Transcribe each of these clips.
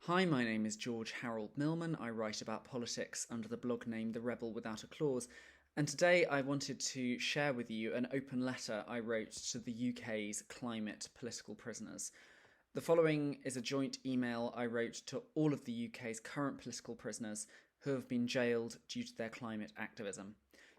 Hi, my name is George Harold Millman. I write about politics under the blog name The Rebel Without a Clause, and today I wanted to share with you an open letter I wrote to the UK's climate political prisoners. The following is a joint email I wrote to all of the UK's current political prisoners who have been jailed due to their climate activism.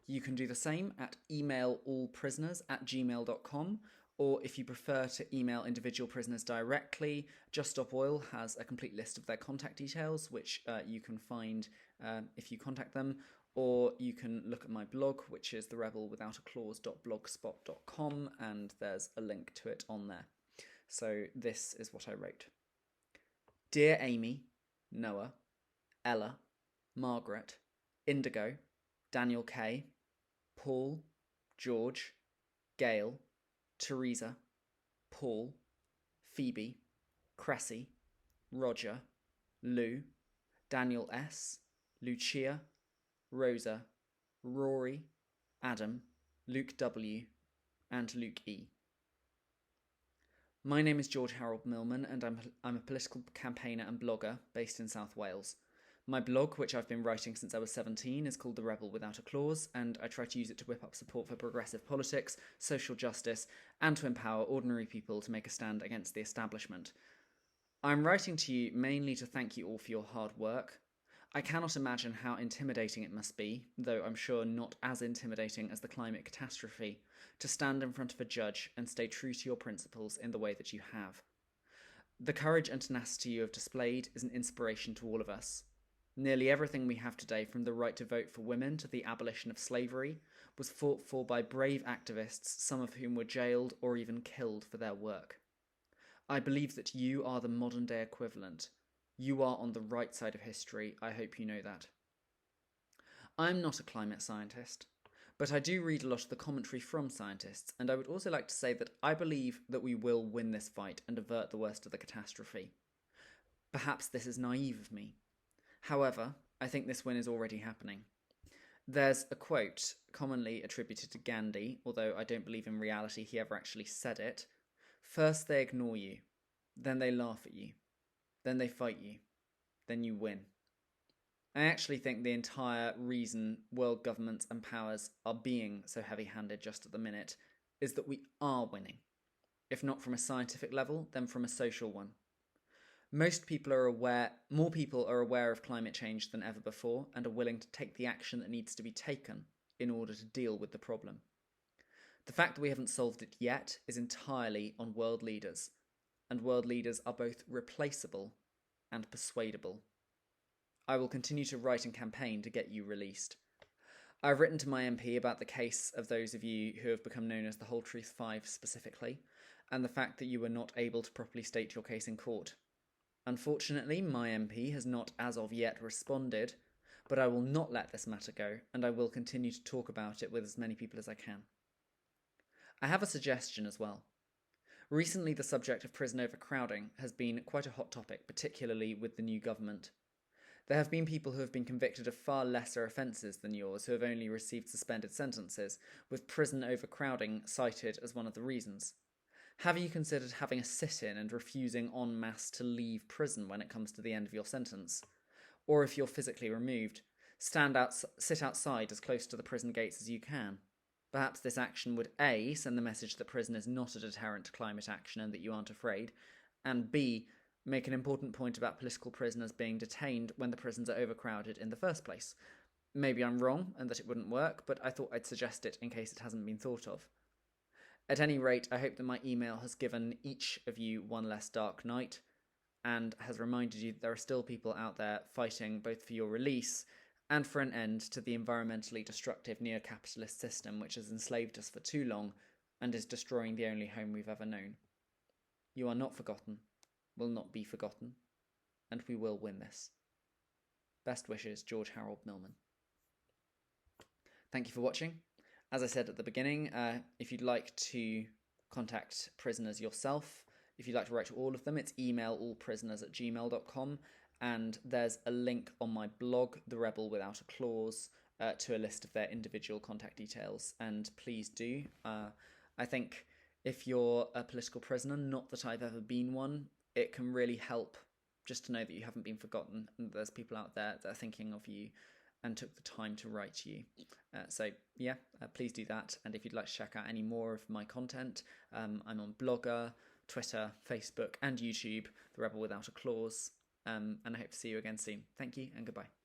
You can do the same at emailallprisoners@gmail.com, or if you prefer to email individual prisoners directly, Just Stop Oil has a complete list of their contact details, which you can find if you contact them, or you can look at my blog, which is therebelwithoutaclause.blogspot.com, and there's a link to it on there. So this is what I wrote. Dear Amy, Noah, Ella, Margaret, Indigo, Daniel K, Paul, George, Gail, Teresa, Paul, Phoebe, Cressy, Roger, Lou, Daniel S, Lucia, Rosa, Rory, Adam, Luke W, and Luke E. My name is George Harold Millman, and I'm a political campaigner and blogger based in South Wales. My blog, which I've been writing since I was 17, is called The Rebel Without a Clause, and I try to use it to whip up support for progressive politics, social justice, and to empower ordinary people to make a stand against the establishment. I'm writing to you mainly to thank you all for your hard work. I cannot imagine how intimidating it must be, though I'm sure not as intimidating as the climate catastrophe, to stand in front of a judge and stay true to your principles in the way that you have. The courage and tenacity you have displayed is an inspiration to all of us. Nearly everything we have today, from the right to vote for women to the abolition of slavery, was fought for by brave activists, some of whom were jailed or even killed for their work. I believe that you are the modern day equivalent. You are on the right side of history. I hope you know that. I'm not a climate scientist, but I do read a lot of the commentary from scientists, and I would also like to say that I believe that we will win this fight and avert the worst of the catastrophe. Perhaps this is naive of me. However, I think this win is already happening. There's a quote commonly attributed to Gandhi, although I don't believe in reality he ever actually said it. First they ignore you, then they laugh at you, then they fight you, then you win. I actually think the entire reason world governments and powers are being so heavy-handed just at the minute is that we are winning. If not from a scientific level, then from a social one. More people are aware of climate change than ever before and are willing to take the action that needs to be taken in order to deal with the problem. The fact that we haven't solved it yet is entirely on world leaders, and world leaders are both replaceable and persuadable. I will continue to write and campaign to get you released. I've written to my MP about the case of those of you who have become known as the Whole Truth 5 specifically, and the fact that you were not able to properly state your case in court. Unfortunately, my MP has not as of yet responded, but I will not let this matter go, and I will continue to talk about it with as many people as I can. I have a suggestion as well. Recently, the subject of prison overcrowding has been quite a hot topic, particularly with the new government. There have been people who have been convicted of far lesser offences than yours who have only received suspended sentences, with prison overcrowding cited as one of the reasons. Have you considered having a sit-in and refusing en masse to leave prison when it comes to the end of your sentence? Or if you're physically removed, sit outside as close to the prison gates as you can. Perhaps this action would A, send the message that prison is not a deterrent to climate action and that you aren't afraid, and B, make an important point about political prisoners being detained when the prisons are overcrowded in the first place. Maybe I'm wrong and that it wouldn't work, but I thought I'd suggest it in case it hasn't been thought of. At any rate, I hope that my email has given each of you one less dark night and has reminded you that there are still people out there fighting both for your release and for an end to the environmentally destructive neo-capitalist system which has enslaved us for too long and is destroying the only home we've ever known. You are not forgotten, will not be forgotten, and we will win this. Best wishes, George Harold Millman. Thank you for watching. As I said at the beginning, if you'd like to contact prisoners yourself, if you'd like to write to all of them, it's emailallprisoners@gmail.com, and there's a link on my blog, The Rebel Without a Clause, to a list of their individual contact details, and please do. I think if you're a political prisoner, not that I've ever been one, it can really help just to know that you haven't been forgotten and there's people out there that are thinking of you and took the time to write to you. Please do that. And if you'd like to check out any more of my content, I'm on Blogger, Twitter, Facebook, and YouTube, The Rebel Without a Clause. And I hope to see you again soon. Thank you and goodbye.